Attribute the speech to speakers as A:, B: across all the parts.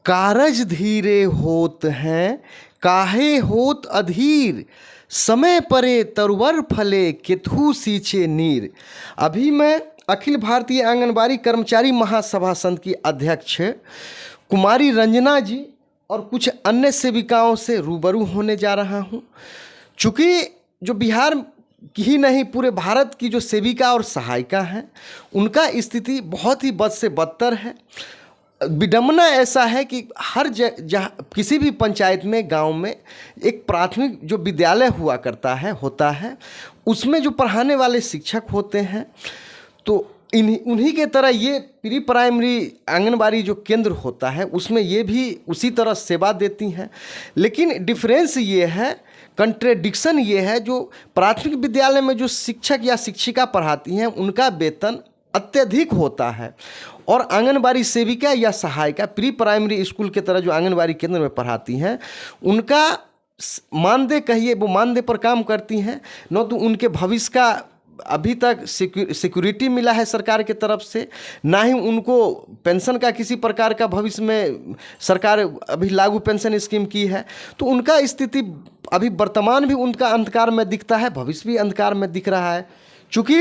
A: कारज धीरे होत हैं काहे होत अधीर, समय परे तरुवर फले केतहु सींचे नीर। अभी मैं अखिल भारतीय आंगनबाड़ी कर्मचारी महासभा संघ की अध्यक्ष कुमारी रंजना जी और कुछ अन्य सेविकाओं से रूबरू होने जा रहा हूँ। चूँकि जो बिहार की ही नहीं पूरे भारत की जो सेविका और सहायिका हैं उनका स्थिति बहुत ही बद से बदतर है। विडम्बना ऐसा है कि हर जहाँ किसी भी पंचायत में गांव में एक प्राथमिक जो विद्यालय हुआ करता है होता है, उसमें जो पढ़ाने वाले शिक्षक होते हैं तो उन्हीं के तरह ये प्री प्राइमरी आंगनबाड़ी जो केंद्र होता है उसमें ये भी उसी तरह सेवा देती हैं। लेकिन डिफरेंस ये है, कंट्रेडिक्शन ये है, जो प्राथमिक विद्यालय में जो शिक्षक या शिक्षिका पढ़ाती हैं उनका वेतन अत्यधिक होता है और आंगनबाड़ी सेविका या सहायिका प्री प्राइमरी स्कूल के तरह जो आंगनबाड़ी केंद्र में पढ़ाती हैं उनका मानदेय कहिए वो मानदेय पर काम करती हैं, न तो उनके भविष्य का अभी तक सिक्योरिटी मिला है सरकार के तरफ से, ना ही उनको पेंशन का किसी प्रकार का भविष्य में सरकार अभी लागू पेंशन स्कीम की है। तो उनका स्थिति अभी वर्तमान भी उनका अंधकार में दिखता है, भविष्य भी अंधकार में दिख रहा है। चूँकि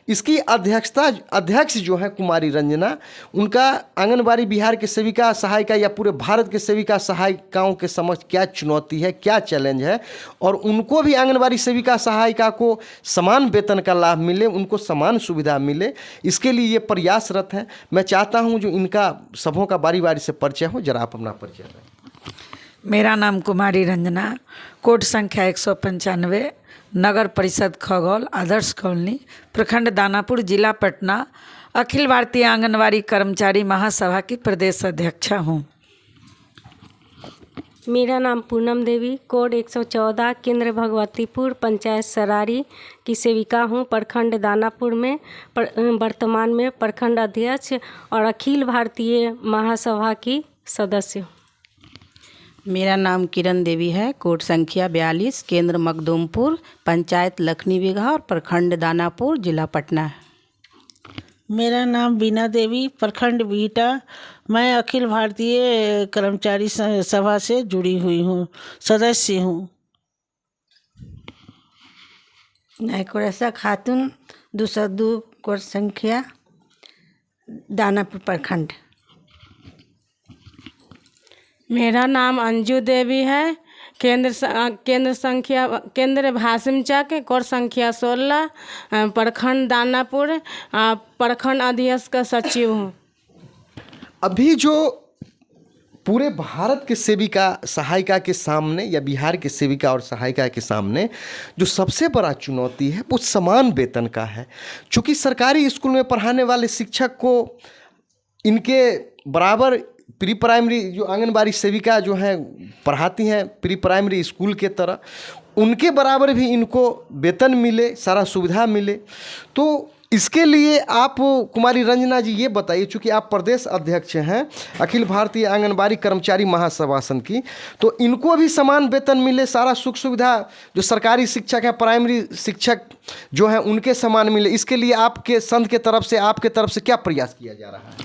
A: इसकी अध्यक्ष जो है कुमारी रंजना, उनका आंगनबाड़ी बिहार के सेविका सहायिका या पूरे भारत के सेविका सहायिकाओं के समक्ष क्या चुनौती है, क्या चैलेंज है, और उनको भी आंगनबाड़ी सेविका सहायिका को समान वेतन का लाभ मिले, उनको समान सुविधा मिले, इसके लिए ये प्रयासरत हैं। मैं चाहता हूँ जो इनका सबों का बारी बारी से परिचय हो, जरा आप अपना परिचय दें।
B: मेरा नाम कुमारी रंजना, कोड संख्या 195, नगर परिषद खगौल, आदर्श कॉलोनी, प्रखंड दानापुर, जिला पटना, अखिल भारतीय आंगनवाड़ी कर्मचारी महासभा की प्रदेश अध्यक्षा हूँ।
C: मेरा नाम पूनम देवी, कोड 114, केंद्र भगवतीपुर, पंचायत सरारी की सेविका हूँ, प्रखंड दानापुर में वर्तमान में प्रखंड अध्यक्ष और अखिल भारतीय महासभा की सदस्य हूँ।
D: मेरा नाम किरण देवी है, कोड संख्या 42, केंद्र मखदूमपुर, पंचायत लखनी बिगहा और प्रखंड दानापुर, जिला पटना है।
E: मेरा नाम बीना देवी, प्रखंड बीटा, मैं अखिल भारतीय कर्मचारी सभा से जुड़ी हुई हूँ, सदस्य हूँ।
F: नायकुरसा खातून, 202, कोड संख्या, दानापुर प्रखंड।
G: मेरा नाम अंजू देवी है, केंद्र भासिमचक, कोड संख्या 16, प्रखंड दानापुर, प्रखंड अध्यक्ष का सचिव हूँ।
A: अभी जो पूरे भारत के सेविका सहायिका के सामने या बिहार के सेविका और सहायिका के सामने जो सबसे बड़ा चुनौती है वो समान वेतन का है। चूँकि सरकारी स्कूल में पढ़ाने वाले शिक्षक को इनके बराबर प्री प्राइमरी जो आंगनबाड़ी सेविका जो हैं पढ़ाती हैं प्री प्राइमरी स्कूल के तरह, उनके बराबर भी इनको वेतन मिले, सारा सुविधा मिले। तो इसके लिए आप कुमारी रंजना जी ये बताइए, चूँकि आप प्रदेश अध्यक्ष हैं अखिल भारतीय आंगनबाड़ी कर्मचारी महासभा संघ की, तो इनको भी समान वेतन मिले, सारा सुख सुविधा जो सरकारी शिक्षक हैं प्राइमरी शिक्षक जो हैं उनके समान मिले, इसके लिए आपके संघ के तरफ से आपके तरफ से क्या प्रयास किया जा रहा है?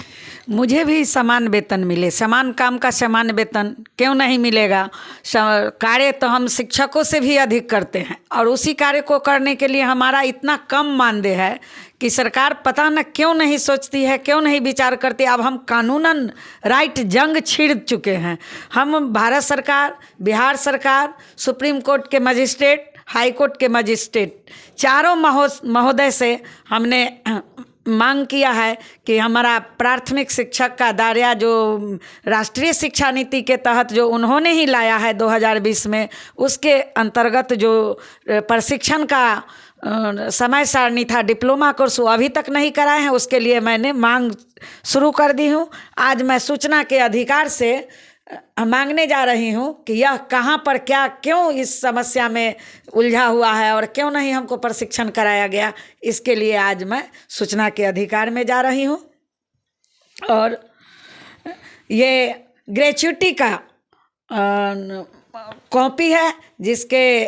B: मुझे भी समान वेतन मिले, समान काम का समान वेतन क्यों नहीं मिलेगा। कार्य तो हम शिक्षकों से भी अधिक करते हैं और उसी कार्य को करने के लिए हमारा इतना कम मानदेय है कि सरकार पता न क्यों नहीं सोचती है, क्यों नहीं विचार करती। अब हम कानूनन राइट जंग छिड़ चुके हैं। हम भारत सरकार, बिहार सरकार, सुप्रीम कोर्ट के मजिस्ट्रेट, हाई कोर्ट के मजिस्ट्रेट, चारों महोदय से हमने मांग किया है कि हमारा प्राथमिक शिक्षक का दायरा जो राष्ट्रीय शिक्षा नीति के तहत जो उन्होंने ही लाया है 2020 में, उसके अंतर्गत जो प्रशिक्षण का समय सारणी था, डिप्लोमा कोर्स, वो अभी तक नहीं कराए हैं। उसके लिए मैंने मांग शुरू कर दी हूँ। आज मैं सूचना के अधिकार से मांगने जा रही हूँ कि यह कहाँ पर क्या क्यों इस समस्या में उलझा हुआ है और क्यों नहीं हमको प्रशिक्षण कराया गया। इसके लिए आज मैं सूचना के अधिकार में जा रही हूँ। और ये ग्रेच्युटी का कॉपी है जिसके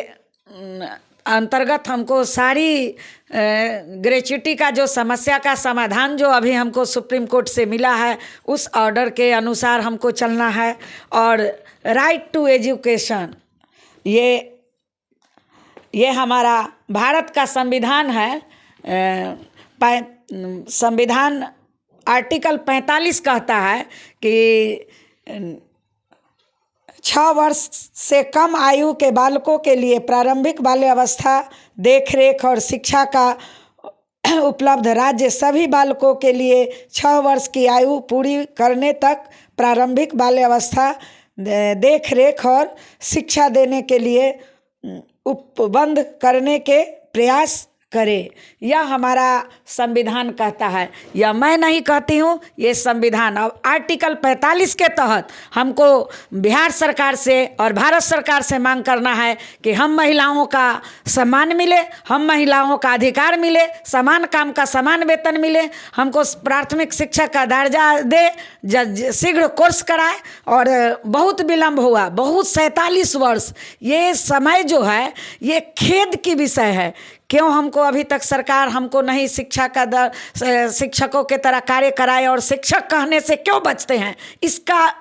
B: अंतर्गत हमको सारी ग्रेच्युटी का जो समस्या का समाधान जो अभी हमको सुप्रीम कोर्ट से मिला है उस ऑर्डर के अनुसार हमको चलना है। और राइट टू एजुकेशन ये हमारा भारत का संविधान है। संविधान आर्टिकल 45 कहता है कि 6 वर्ष से कम आयु के बालकों के लिए प्रारंभिक बाल्यावस्था देखरेख और शिक्षा का उपलब्ध राज्य सभी बालकों के लिए 6 वर्ष की आयु पूरी करने तक प्रारंभिक बाल्यावस्था देखरेख और शिक्षा देने के लिए उपबंध करने के प्रयास करे। यह हमारा संविधान कहता है, यह मैं नहीं कहती हूँ, ये संविधान। अब आर्टिकल 45 के तहत हमको बिहार सरकार से और भारत सरकार से मांग करना है कि हम महिलाओं का सम्मान मिले, हम महिलाओं का अधिकार मिले, समान काम का समान वेतन मिले, हमको प्राथमिक शिक्षा का दर्जा दे, शीघ्र कोर्स कराए। और बहुत विलम्ब हुआ, बहुत 47 वर्ष, ये समय जो है ये खेद की विषय है। क्यों हमको अभी तक सरकार हमको नहीं शिक्षा का शिक्षकों के तरह कार्य कराए और शिक्षक कहने से क्यों बचते हैं, इसका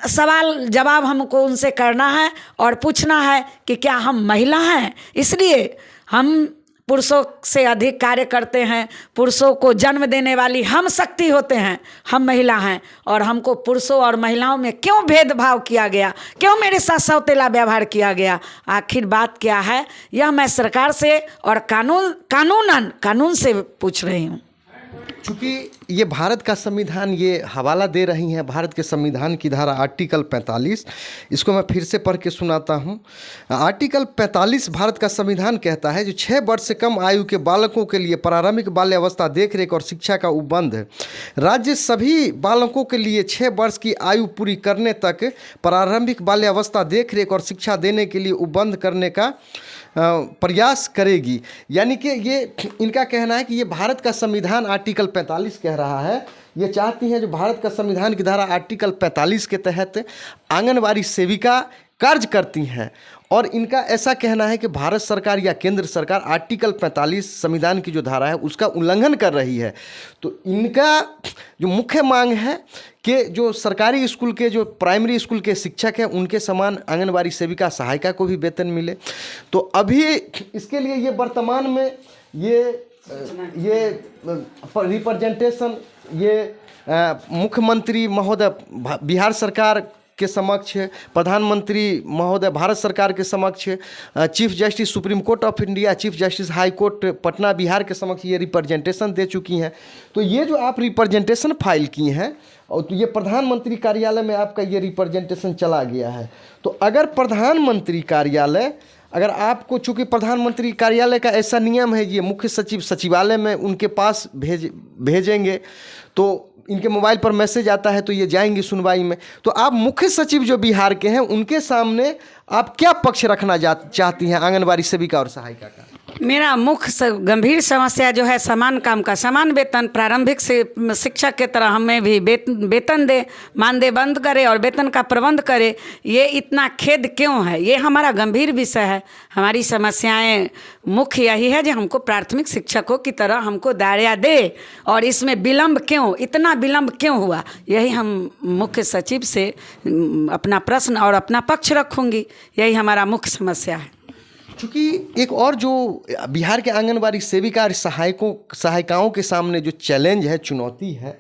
B: सवाल जवाब हमको उनसे करना है और पूछना है कि क्या हम महिला हैं इसलिए हम पुरुषों से अधिक कार्य करते हैं, पुरुषों को जन्म देने वाली हम शक्ति होते हैं, हम महिला हैं। और हमको पुरुषों और महिलाओं में क्यों भेदभाव किया गया, क्यों मेरे साथ सौतेला व्यवहार किया गया, आखिर बात क्या है, यह मैं सरकार से और कानून से पूछ रही हूँ।
A: चूँकि ये भारत का संविधान ये हवाला दे रही हैं भारत के संविधान की धारा आर्टिकल 45, इसको मैं फिर से पढ़ के सुनाता हूँ। आर्टिकल 45 भारत का संविधान कहता है जो 6 वर्ष से कम आयु के बालकों के लिए प्रारंभिक बाल्यावस्था देखरेख और शिक्षा का उपबंध राज्य सभी बालकों के लिए 6 वर्ष की आयु पूरी करने तक प्रारंभिक बाल्यावस्था देखरेख और शिक्षा देने के लिए उपबंध करने का प्रयास करेगी। यानी कि ये इनका कहना है कि ये भारत का संविधान आर्टिकल 45 कह रहा है, ये चाहती हैं जो भारत का संविधान की धारा आर्टिकल 45 के तहत आंगनवाड़ी सेविका कार्य करती हैं। और इनका ऐसा कहना है कि भारत सरकार या केंद्र सरकार आर्टिकल 45 संविधान की जो धारा है उसका उल्लंघन कर रही है। तो इनका जो मुख्य मांग है कि जो सरकारी स्कूल के जो प्राइमरी स्कूल के शिक्षक हैं उनके समान आंगनवाड़ी सेविका सहायिका को भी वेतन मिले। तो अभी इसके लिए ये वर्तमान में ये रिप्रेजेंटेशन ये मुख्यमंत्री महोदय बिहार सरकार के समक्ष, प्रधानमंत्री महोदय भारत सरकार के समक्ष, chief justice supreme court of India, chief justice high court Patna Bihar के समक्ष ये रिप्रेजेंटेशन दे चुकी हैं। तो ये जो आप रिप्रेजेंटेशन फाइल की हैं और तो ये प्रधानमंत्री कार्यालय में आपका ये रिप्रेजेंटेशन चला गया है। तो अगर प्रधानमंत्री कार्यालय अगर आपको, चूँकि प्रधानमंत्री कार्यालय का ऐसा नियम है ये मुख्य सचिव सचिवालय में उनके पास भेजेंगे तो इनके मोबाइल पर मैसेज आता है तो ये जाएंगे सुनवाई में। तो आप मुख्य सचिव जो बिहार के हैं उनके सामने आप क्या पक्ष रखना चाहती हैं आंगनवाड़ी सेविका और सहायिका का?
B: मेरा मुख्य गंभीर समस्या जो है समान काम का समान वेतन, प्रारंभिक से शिक्षक के तरह हमें भी वेतन दे, मानदेय बंद करे और वेतन का प्रबंध करे। ये इतना खेद क्यों है, ये हमारा गंभीर विषय है। हमारी समस्याएं मुख्य यही है जो हमको प्राथमिक शिक्षकों की तरह हमको दायरा दे और इसमें विलम्ब क्यों, इतना विलम्ब क्यों हुआ, यही हम मुख्य सचिव से अपना प्रश्न और अपना पक्ष रखूँगी। यही हमारा मुख्य समस्या है।
A: चूँकि एक और जो बिहार के आंगनबाड़ी सेविका और सहायिकाओं के सामने जो चैलेंज है, चुनौती है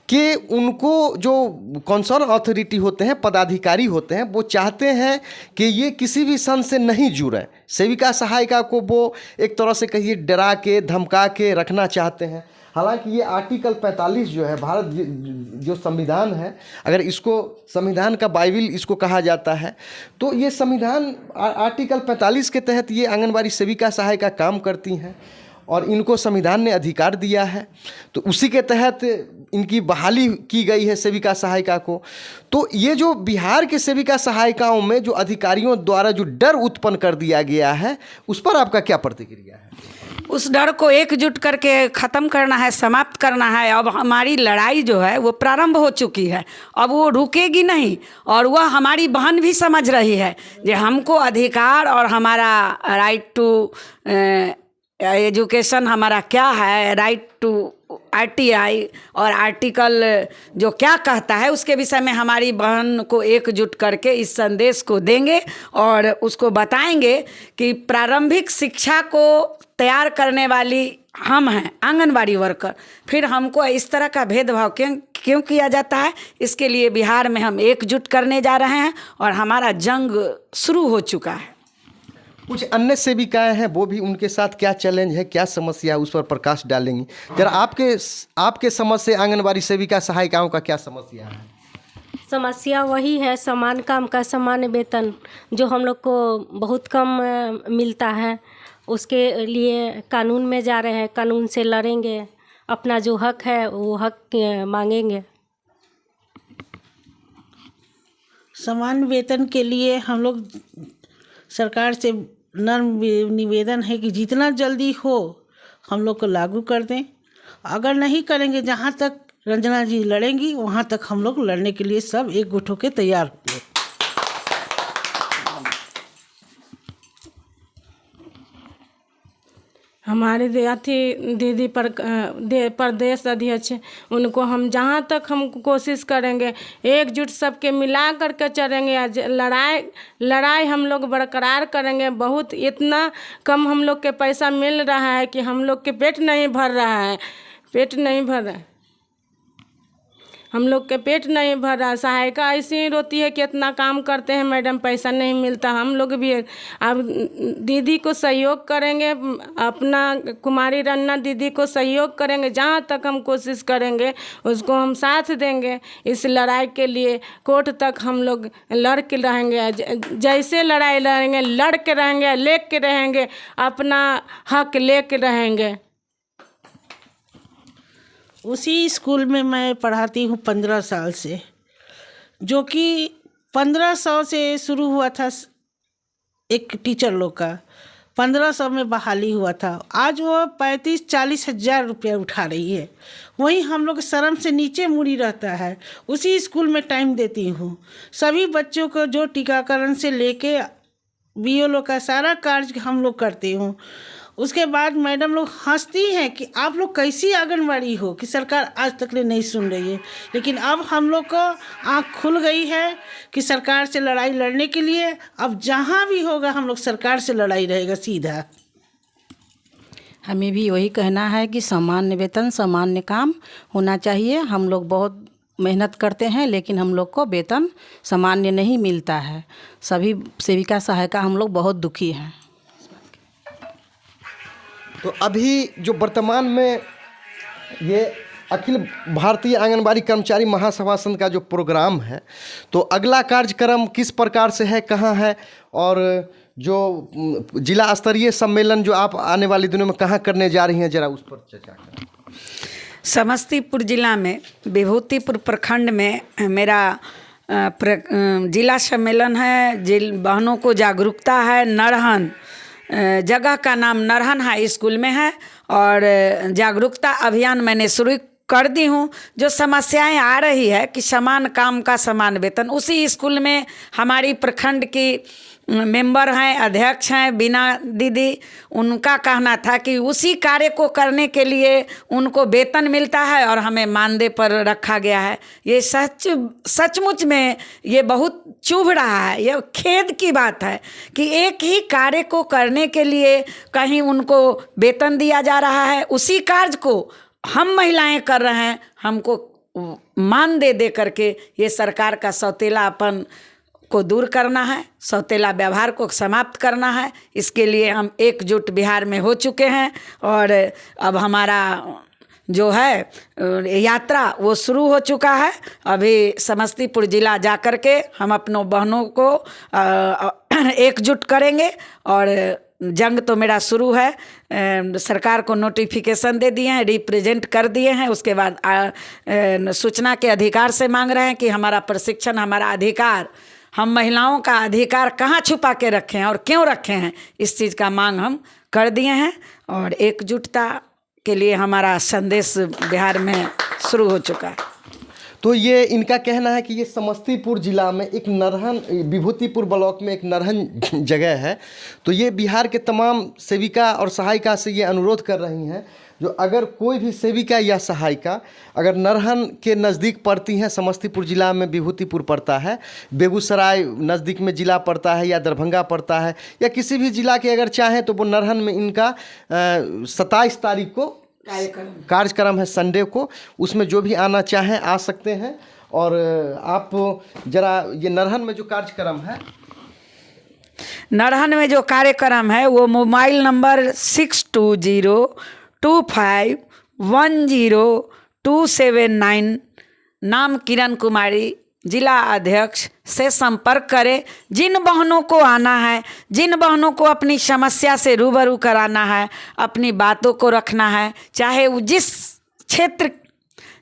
A: कि उनको जो कंसर्न अथॉरिटी होते हैं, पदाधिकारी होते हैं, वो चाहते हैं कि ये किसी भी संघ से नहीं जुड़े। सेविका सहायिका को वो एक तरह से कहिए डरा के धमका के रखना चाहते हैं। हालांकि ये आर्टिकल 45 जो है भारत जो संविधान है, अगर इसको संविधान का बाइबिल इसको कहा जाता है तो ये संविधान आर्टिकल 45 के तहत ये आंगनबाड़ी सेविका सहायिका काम करती हैं और इनको संविधान ने अधिकार दिया है। तो उसी के तहत इनकी बहाली की गई है सेविका सहायिका को। तो ये जो बिहार के सेविका सहायिकाओं में जो अधिकारियों द्वारा जो डर उत्पन्न कर दिया गया है उस पर आपका क्या प्रतिक्रिया है?
B: उस डर को एकजुट करके ख़त्म करना है, समाप्त करना है। अब हमारी लड़ाई जो है वो प्रारंभ हो चुकी है, अब वो रुकेगी नहीं। और वह हमारी बहन भी समझ रही है कि हमको अधिकार और हमारा राइट टू एजुकेशन हमारा क्या है, राइट टू RTI और आर्टिकल जो क्या कहता है उसके विषय में हमारी बहन को एकजुट करके इस संदेश को देंगे और उसको बताएंगे कि प्रारंभिक शिक्षा को तैयार करने वाली हम हैं, आंगनबाड़ी वर्कर। फिर हमको इस तरह का भेदभाव क्यों किया जाता है, इसके लिए बिहार में हम एकजुट करने जा रहे हैं और हमारा जंग शुरू हो चुका है।
A: कुछ अन्य सेविकाएं हैं, वो भी उनके साथ क्या चैलेंज है, क्या समस्या है, उस पर प्रकाश डालेंगी। जरा आपके समझ से आंगनबाड़ी सेविका सहायिकाओं का क्या समस्या है?
C: समस्या वही है, समान काम का समान वेतन जो हम लोग को बहुत कम मिलता है। उसके लिए कानून में जा रहे हैं, कानून से लड़ेंगे, अपना जो हक है वो हक मांगेंगे।
E: समान वेतन के लिए हम लोग सरकार से नर्म निवेदन है कि जितना जल्दी हो हम लोग को लागू कर दें। अगर नहीं करेंगे, जहाँ तक रंजना जी लड़ेंगी वहाँ तक हम लोग लड़ने के लिए सब एकजुट होकर तैयार होंगे।
G: हमारे दीदी प्रदेश अध्यक्ष, उनको हम जहाँ तक हम कोशिश करेंगे एकजुट सबके मिला करके चलेंगे। आज लड़ाई हम लोग बरकरार करेंगे। बहुत इतना कम हम लोग के पैसा मिल रहा है कि हम लोग के पेट नहीं भर रहा है, हम लोग के पेट नहीं भर रहा। सहायिका ऐसी ही रोती है कि इतना काम करते हैं मैडम, पैसा नहीं मिलता। हम लोग भी अब दीदी को सहयोग करेंगे, अपना कुमारी रन्ना दीदी को सहयोग करेंगे। जहाँ तक हम कोशिश करेंगे उसको हम साथ देंगे। इस लड़ाई के लिए कोर्ट तक हम लोग लड़ के रहेंगे। जैसे लड़ाई लड़ेंगे, लड़ के रहेंगे, ले के रहेंगे, अपना हक ले के रहेंगे।
E: उसी स्कूल में मैं पढ़ाती हूँ 15 साल से, जो कि 1500 से शुरू हुआ था एक टीचर लोग का, 1500 में बहाली हुआ था। आज वो 35-40 हज़ार रुपया उठा रही है। वहीं हम लोग शर्म से नीचे मुड़ी रहता है। उसी स्कूल में टाइम देती हूँ। सभी बच्चों को जो टीकाकरण से लेके BLO का सारा कार्य हम लोग करते हूँ। उसके बाद मैडम लोग हंसती हैं कि आप लोग कैसी आंगनबाड़ी हो कि सरकार आज तक नहीं सुन रही है। लेकिन अब हम लोग को आँख खुल गई है कि सरकार से लड़ाई लड़ने के लिए अब जहाँ भी होगा हम लोग सरकार से लड़ाई रहेगा सीधा।
D: हमें भी वही कहना है कि सामान्य वेतन सामान्य काम होना चाहिए। हम लोग बहुत मेहनत करते हैं लेकिन हम लोग को वेतन सामान्य नहीं मिलता है। सभी सेविका सहायिका हम लोग बहुत दुखी हैं।
A: तो अभी जो वर्तमान में ये अखिल भारतीय आंगनबाड़ी कर्मचारी महासभा संघ का जो प्रोग्राम है, तो अगला कार्यक्रम किस प्रकार से है, कहाँ है, और जो जिला स्तरीय सम्मेलन जो आप आने वाले दिनों में कहाँ करने जा रही हैं, जरा उस पर चर्चा करें।
B: समस्तीपुर जिला में विभूतिपुर प्रखंड में मेरा जिला सम्मेलन है। बहनों को जागरूकता है। नरहन जगह का नाम नरहन हाई स्कूल में है और जागरूकता अभियान मैंने शुरू कर दी हूँ। जो समस्याएं आ रही है कि समान काम का समान वेतन, उसी स्कूल में हमारी प्रखंड की मेंबर हैं, अध्यक्ष हैं बीना दीदी, उनका कहना था कि उसी कार्य को करने के लिए उनको वेतन मिलता है और हमें मानदेय पर रखा गया है। ये सचमुच में ये बहुत चुभ रहा है। ये खेद की बात है कि एक ही कार्य को करने के लिए कहीं उनको वेतन दिया जा रहा है, उसी कार्य को हम महिलाएं कर रहे हैं, हमको मानदेय दे करके। ये सरकार का सौतेलापन को दूर करना है, सौतेला व्यवहार को समाप्त करना है। इसके लिए हम एकजुट बिहार में हो चुके हैं और अब हमारा जो है यात्रा वो शुरू हो चुका है। अभी समस्तीपुर जिला जा कर के हम अपनों बहनों को एकजुट करेंगे और जंग तो मेरा शुरू है। सरकार को नोटिफिकेशन दे दिए हैं, रिप्रेजेंट कर दिए हैं। उसके बाद सूचना के अधिकार से मांग रहे हैं कि हमारा प्रशिक्षण, हमारा अधिकार हम महिलाओं का अधिकार कहाँ छुपा के रखे हैं और क्यों रखे हैं, इस चीज़ का मांग हम कर दिए हैं। और एकजुटता के लिए हमारा संदेश बिहार में शुरू हो चुका है।
A: तो ये इनका कहना है कि ये समस्तीपुर जिला में एक नरहन, विभूतिपुर ब्लॉक में एक नरहन जगह है। तो ये बिहार के तमाम सेविका और सहायिका से ये अनुरोध कर रही हैं, जो अगर कोई भी सेविका या सहायिका अगर नरहन के नज़दीक पड़ती हैं, समस्तीपुर जिला में विभूतिपुर पड़ता है, बेगूसराय नज़दीक में ज़िला पड़ता है, या दरभंगा पड़ता है, या किसी भी ज़िला के अगर चाहें तो वो नरहन में इनका 27 तारीख को कार्यक्रम है, संडे को। उसमें जो भी आना चाहें आ सकते हैं। और आप जरा ये नरहन में जो कार्यक्रम है,
B: नरहन में जो कार्यक्रम है वो मोबाइल नंबर 6202251027 नाम किरण कुमारी, जिला अध्यक्ष से संपर्क करें। जिन बहनों को आना है, जिन बहनों को अपनी समस्या से रूबरू कराना है, अपनी बातों को रखना है, चाहे वो जिस क्षेत्र,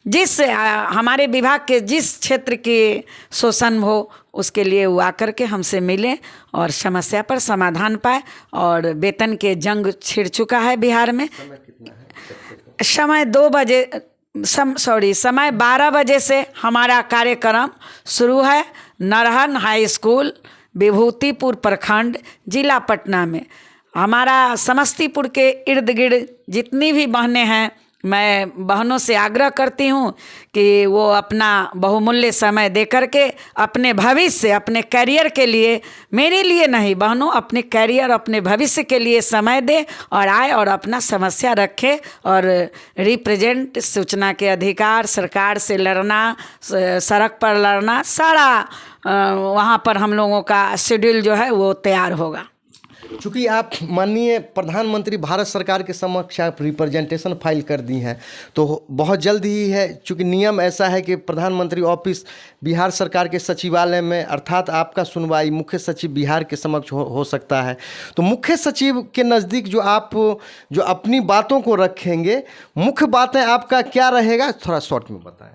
B: जिस हमारे विभाग के जिस क्षेत्र के शोषण हो, उसके लिए वो आकर के हमसे मिलें और समस्या पर समाधान पाए। और वेतन के जंग छिड़ चुका है बिहार में। समय 12 बजे से हमारा कार्यक्रम शुरू है। नरहन हाई स्कूल, विभूतिपुर प्रखंड, जिला पटना में। हमारा समस्तीपुर के इर्द गिर्द जितनी भी बहनें हैं, मैं बहनों से आग्रह करती हूँ कि वो अपना बहुमूल्य समय दे करके अपने भविष्य, अपने करियर के लिए, मेरे लिए नहीं बहनों, अपने करियर, अपने भविष्य के लिए समय दे और आए और अपना समस्या रखे और रिप्रेजेंट, सूचना के अधिकार, सरकार से लड़ना, सड़क पर लड़ना, सारा वहाँ पर हम लोगों का शेड्यूल जो है वो तैयार होगा।
A: चूँकि आप माननीय प्रधानमंत्री भारत सरकार के समक्ष आप रिप्रेजेंटेशन फाइल कर दी हैं, तो बहुत जल्द ही है, चूँकि नियम ऐसा है कि प्रधानमंत्री ऑफिस बिहार सरकार के सचिवालय में, अर्थात आपका सुनवाई मुख्य सचिव बिहार के समक्ष हो सकता है। तो मुख्य सचिव के नज़दीक जो आप जो अपनी बातों को रखेंगे, मुख्य बातें आपका क्या रहेगा, थोड़ा शॉर्ट में बताएं।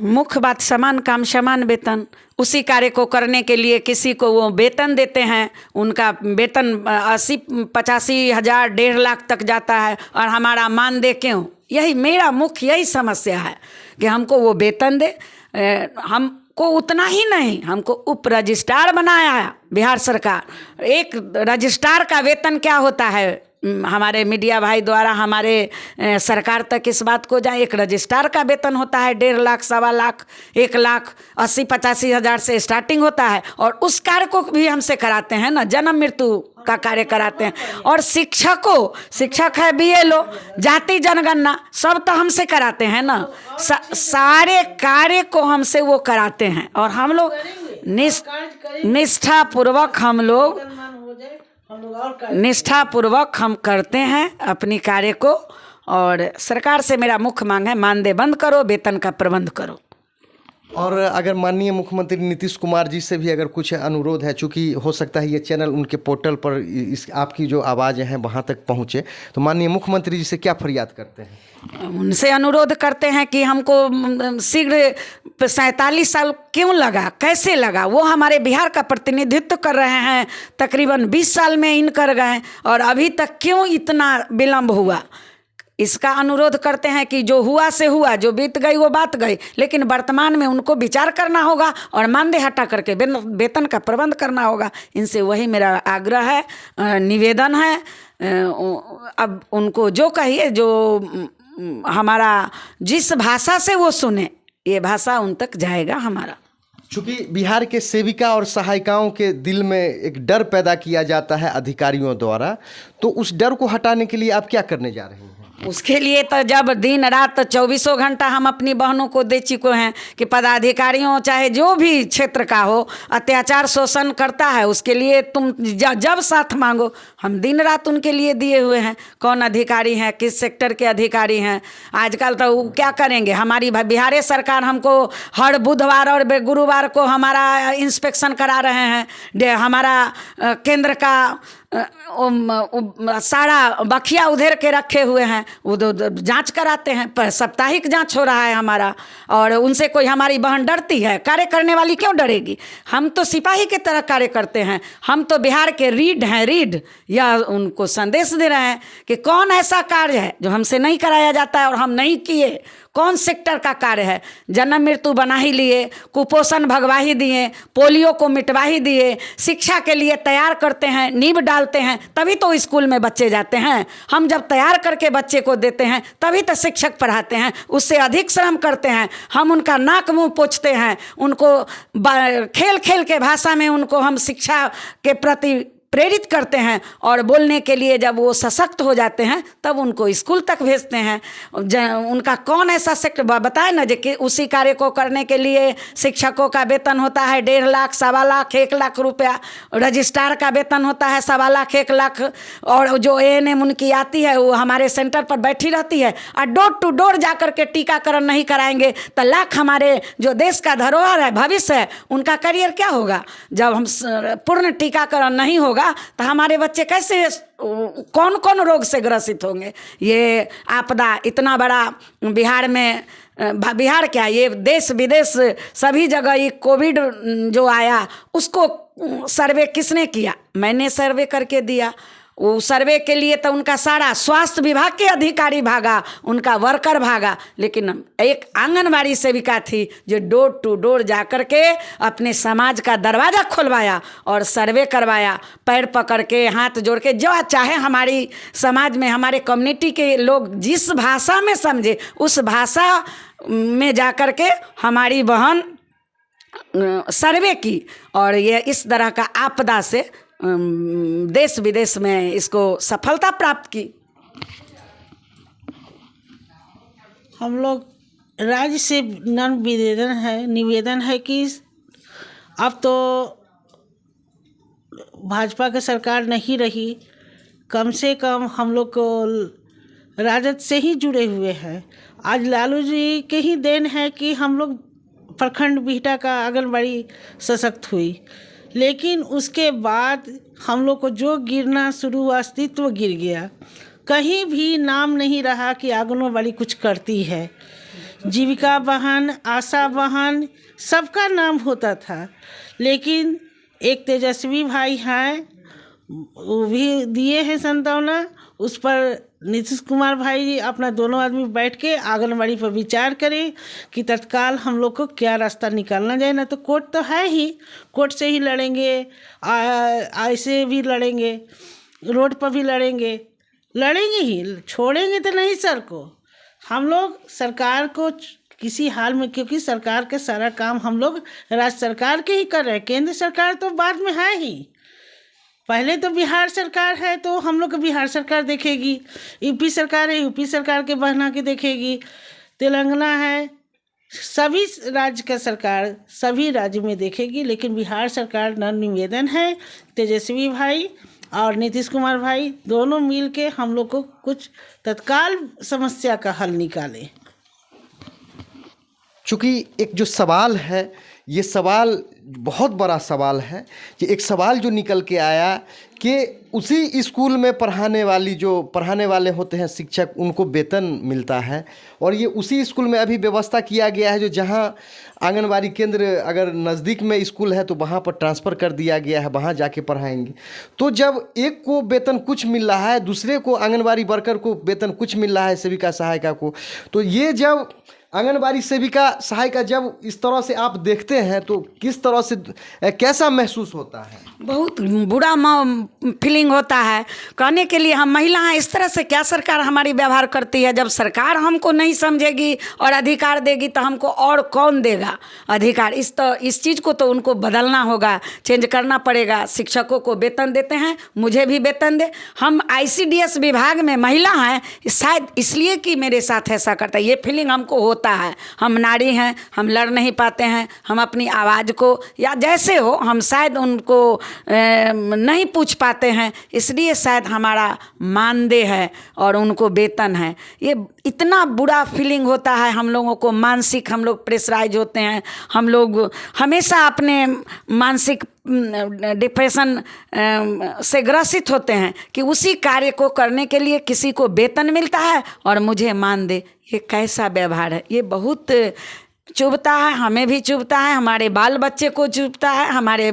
B: मुख्य बात समान काम समान वेतन। उसी कार्य को करने के लिए किसी को वो वेतन देते हैं, उनका वेतन 80-85 हज़ार 1.5 लाख तक जाता है और हमारा मानदेय क्यों? यही मेरा मुख्य यही समस्या है कि हमको वो वेतन दे। हमको उतना ही नहीं, हमको उप रजिस्ट्रार बनाया है बिहार सरकार। एक रजिस्ट्रार का वेतन क्या होता है, हमारे मीडिया भाई द्वारा हमारे सरकार तक इस बात को जाए। एक रजिस्ट्रार का वेतन होता है 1.5 लाख, 1.25 लाख, 1 लाख 80-85 हज़ार से स्टार्टिंग होता है। और उस कार्य को भी हमसे कराते हैं ना, जन्म मृत्यु का कार्य कराते हैं। और शिक्षक है BLO, जाति जनगणना, सब तो हमसे कराते हैं ना। सारे कार्य को हमसे वो कराते हैं और हम लोग निष्ठापूर्वक हम करते हैं अपनी कार्य को। और सरकार से मेरा मुख्य मांग है, मानदेय बंद करो, वेतन का प्रबंध करो।
A: और अगर माननीय मुख्यमंत्री नीतीश कुमार जी से भी अगर कुछ अनुरोध है, चूँकि हो सकता है ये चैनल उनके पोर्टल पर इस आपकी जो आवाज़ें हैं वहाँ तक पहुँचे, तो माननीय मुख्यमंत्री जी से क्या फरियाद करते हैं?
B: उनसे अनुरोध करते हैं कि हमको शीघ्र 47 साल क्यों लगा, कैसे लगा? वो हमारे बिहार का प्रतिनिधित्व कर रहे हैं, तकरीबन 20 साल में इन कर गए और अभी तक क्यों इतना विलम्ब हुआ? इसका अनुरोध करते हैं कि जो हुआ से हुआ, जो बीत गई वो बात गई, लेकिन वर्तमान में उनको विचार करना होगा और मानदेय हटा करके वेतन का प्रबंध करना होगा। इनसे वही मेरा आग्रह है, निवेदन है। अब उनको जो कहिए, जो हमारा जिस भाषा से वो सुने, ये भाषा उन तक जाएगा हमारा।
A: चूँकि बिहार के सेविका और सहायिकाओं के दिल में एक डर पैदा किया जाता है अधिकारियों द्वारा, तो उस डर को हटाने के लिए आप क्या करने जा रहे हैं?
B: उसके लिए तो जब दिन रात 24 घंटा हम अपनी बहनों को दे चुके हैं कि पदाधिकारियों चाहे जो भी क्षेत्र का हो, अत्याचार शोषण करता है, उसके लिए तुम जब साथ मांगो, हम दिन रात उनके लिए दिए हुए हैं। कौन अधिकारी हैं, किस सेक्टर के अधिकारी हैं, आजकल तो वो क्या करेंगे। हमारी बिहार सरकार हमको हर बुधवार और गुरुवार को हमारा इंस्पेक्शन करा रहे हैं। हमारा केंद्र का सारा बखिया उधेर के रखे हुए हैं, वो जांच कराते हैं, पर साप्ताहिक जांच हो रहा है हमारा, और उनसे कोई हमारी बहन डरती है? कार्य करने वाली क्यों डरेगी? हम तो सिपाही के तरह कार्य करते हैं, हम तो बिहार के रीढ़ हैं, रीढ़। या उनको संदेश दे रहे हैं कि कौन ऐसा कार्य है जो हमसे नहीं कराया जाता है और हम नहीं किए। कौन सेक्टर का कार्य है? जन्म मृत्यु बना ही लिए, कुपोषण भगवा ही दिए, पोलियो को मिटवा ही दिए, शिक्षा के लिए तैयार करते हैं, नींव डालते हैं, तभी तो स्कूल में बच्चे जाते हैं। हम जब तैयार करके बच्चे को देते हैं तभी तो शिक्षक पढ़ाते हैं, उससे अधिक श्रम करते हैं। हम उनका नाक मुंह पोंछते हैं, उनको खेल खेल के भाषा में उनको हम शिक्षा के प्रति प्रेरित करते हैं, और बोलने के लिए जब वो सशक्त हो जाते हैं तब उनको स्कूल तक भेजते हैं। उनका कौन ऐसा सेक्टर बताए ना, कि उसी कार्य को करने के लिए शिक्षकों का वेतन होता है 1.5 लाख, 1.25 लाख, 1 लाख रुपया। रजिस्ट्रार का वेतन होता है 1.25 लाख, 1 लाख। और जो ANM उनकी आती है वो हमारे सेंटर पर बैठी रहती है, और डोर टू डोर जा कर के टीकाकरण नहीं कराएंगे तो लाख हमारे जो देश का धरोहर है, भविष्य है, उनका करियर क्या होगा? जब हम पूर्ण टीकाकरण नहीं होगा तो हमारे बच्चे कैसे, कौन कौन रोग से ग्रसित होंगे? ये आपदा इतना बड़ा बिहार में, बिहार क्या, ये देश विदेश सभी जगह ये कोविड जो आया उसको सर्वे किसने किया? मैंने सर्वे करके दिया। वो सर्वे के लिए तो उनका सारा स्वास्थ्य विभाग के अधिकारी भागा, उनका वर्कर भागा, लेकिन एक आंगनबाड़ी सेविका थी जो डोर टू डोर जा कर के अपने समाज का दरवाज़ा खुलवाया और सर्वे करवाया, पैर पकड़ के, हाथ जोड़ के, जो चाहे हमारी समाज में हमारे कम्युनिटी के लोग जिस भाषा में समझे उस भाषा में जा कर के हमारी बहन सर्वे की, और ये इस तरह का आपदा से देश विदेश में इसको सफलता प्राप्त की।
E: हम लोग राज्य से निवेदन है कि अब तो भाजपा की सरकार नहीं रही, कम से कम हम लोग को राजद से ही जुड़े हुए हैं। आज लालू जी के ही देन है कि हम लोग प्रखंड बिहटा का आंगनबाड़ी सशक्त हुई, लेकिन उसके बाद हम लोग को जो गिरना शुरू हुआ, अस्तित्व गिर गया। कहीं भी नाम नहीं रहा कि आंगनबाड़ी कुछ करती है। जीविका बहन, आशा बहन, सबका नाम होता था, लेकिन एक तेजस्वी भाई हैं, वो भी दिए हैं संतावना, उस पर नीतीश कुमार भाई अपना दोनों आदमी बैठ के आंगनबाड़ी पर विचार करें कि तत्काल हम लोग को क्या रास्ता निकालना जाए। ना तो कोर्ट तो है ही, कोर्ट से ही लड़ेंगे, ऐसे भी लड़ेंगे, रोड पर भी लड़ेंगे ही, छोड़ेंगे तो नहीं सर को। हम लोग सरकार को किसी हाल में, क्योंकि सरकार के सारा काम हम लोग राज्य सरकार के ही कर रहे हैं, केंद्र सरकार तो बाद में है ही। पहले तो बिहार सरकार है तो हम लोग को बिहार सरकार देखेगी, यूपी सरकार है यूपी सरकार के बहना के देखेगी, तेलंगाना है, सभी राज्य का सरकार सभी राज्य में देखेगी। लेकिन बिहार सरकार न निवेदन है तेजस्वी भाई और नीतीश कुमार भाई दोनों मिल के हम लोग को कुछ तत्काल समस्या का हल निकालें।
A: चूँकि एक जो सवाल है, ये सवाल बहुत बड़ा सवाल है कि एक सवाल जो निकल के आया कि उसी स्कूल में पढ़ाने वाले होते हैं शिक्षक, उनको वेतन मिलता है, और ये उसी स्कूल में अभी व्यवस्था किया गया है जो जहाँ आंगनबाड़ी केंद्र अगर नज़दीक में स्कूल है तो वहाँ पर ट्रांसफ़र कर दिया गया है, वहाँ जाके पढ़ाएंगे। तो जब एक को वेतन कुछ मिल रहा है, दूसरे को आंगनबाड़ी वर्कर को वेतन कुछ मिल रहा है, सेविका सहायिका को, तो ये जब आंगनबाड़ी सेविका सहायिका जब इस तरह से आप देखते हैं तो किस तरह से, कैसा महसूस होता है?
B: बहुत बुरा फीलिंग होता है। कहने के लिए हम महिला हैं, इस तरह से क्या सरकार हमारी व्यवहार करती है? जब सरकार हमको नहीं समझेगी और अधिकार देगी तो हमको और कौन देगा अधिकार? इस चीज़ को तो उनको बदलना होगा, चेंज करना पड़ेगा। शिक्षकों को वेतन देते हैं, मुझे भी वेतन दे। हम ICDS विभाग में महिला हैं, शायद इसलिए कि मेरे साथ ऐसा करता है, ये फीलिंग हमको होता होता है। हम नारी हैं, हम लड़ नहीं पाते हैं, हम अपनी आवाज़ को या जैसे हो हम शायद उनको नहीं पूछ पाते हैं, इसलिए शायद हमारा मानदेय है और उनको वेतन है। ये इतना बुरा फीलिंग होता है हम लोगों को, मानसिक हम लोग प्रेशराइज होते हैं, हम लोग हमेशा अपने मानसिक डिप्रेशन से ग्रसित होते हैं कि उसी कार्य को करने के लिए किसी को वेतन मिलता है और मुझे मानदेय। ये कैसा व्यवहार है? ये बहुत चुभता है, हमें भी चुभता है, हमारे बाल बच्चे को चुभता है, हमारे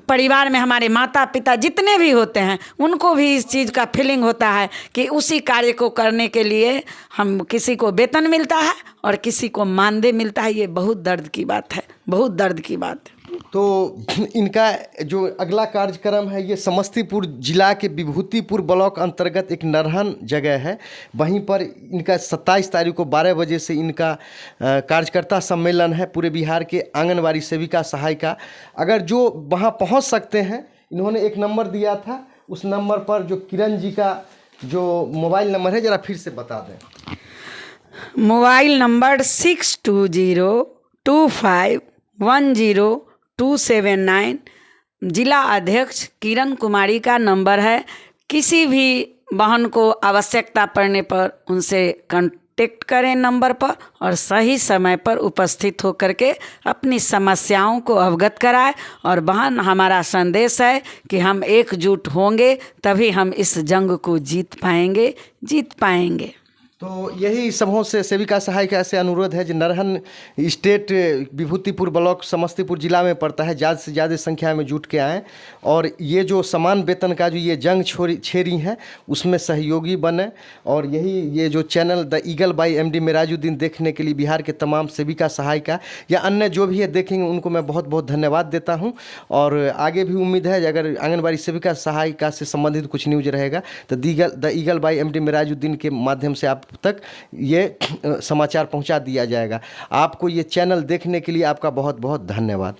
B: परिवार में हमारे माता पिता जितने भी होते हैं उनको भी इस चीज़ का फीलिंग होता है कि उसी कार्य को करने के लिए हम किसी को वेतन मिलता है और किसी को मानदेय मिलता है। ये बहुत दर्द की बात है, बहुत दर्द की बात है।
A: तो इनका जो अगला कार्यक्रम है ये समस्तीपुर जिला के विभूतिपुर ब्लॉक अंतर्गत एक नरहन जगह है, वहीं पर इनका 27 तारीख को 12 बजे से इनका कार्यकर्ता सम्मेलन है पूरे बिहार के आंगनवाड़ी सेविका सहायिका। अगर जो वहाँ पहुँच सकते हैं, इन्होंने एक नंबर दिया था, उस नंबर पर जो किरण जी का जो मोबाइल नंबर है ज़रा फिर से बता दें।
B: मोबाइल नंबर 6202510279, जिला अध्यक्ष किरण कुमारी का नंबर है। किसी भी बहन को आवश्यकता पड़ने पर उनसे कांटेक्ट करें नंबर पर और सही समय पर उपस्थित होकर के अपनी समस्याओं को अवगत कराएं। और बहन, हमारा संदेश है कि हम एकजुट होंगे तभी हम इस जंग को जीत पाएंगे।
A: तो यही सबों से सेविका सहायिका से अनुरोध है कि नरहन स्टेट विभूतिपुर ब्लॉक समस्तीपुर जिला में पड़ता है, ज़्यादा से ज़्यादा संख्या में जुट के आएँ और ये जो समान वेतन का जो ये जंग छेड़ी है उसमें सहयोगी बने। और यही ये जो channel the eagle by MD Merajuddin देखने के लिए बिहार के तमाम सेविका सहायिका या अन्य जो भी है देखेंगे उनको मैं बहुत बहुत धन्यवाद देता हूँ। और आगे भी उम्मीद है अगर आंगनबाड़ी सेविका सहायिका से संबंधित कुछ न्यूज रहेगा तो the eagle by MD Merajuddin के माध्यम से आप तक ये समाचार पहुंचा दिया जाएगा। आपको ये चैनल देखने के लिए आपका बहुत बहुत धन्यवाद।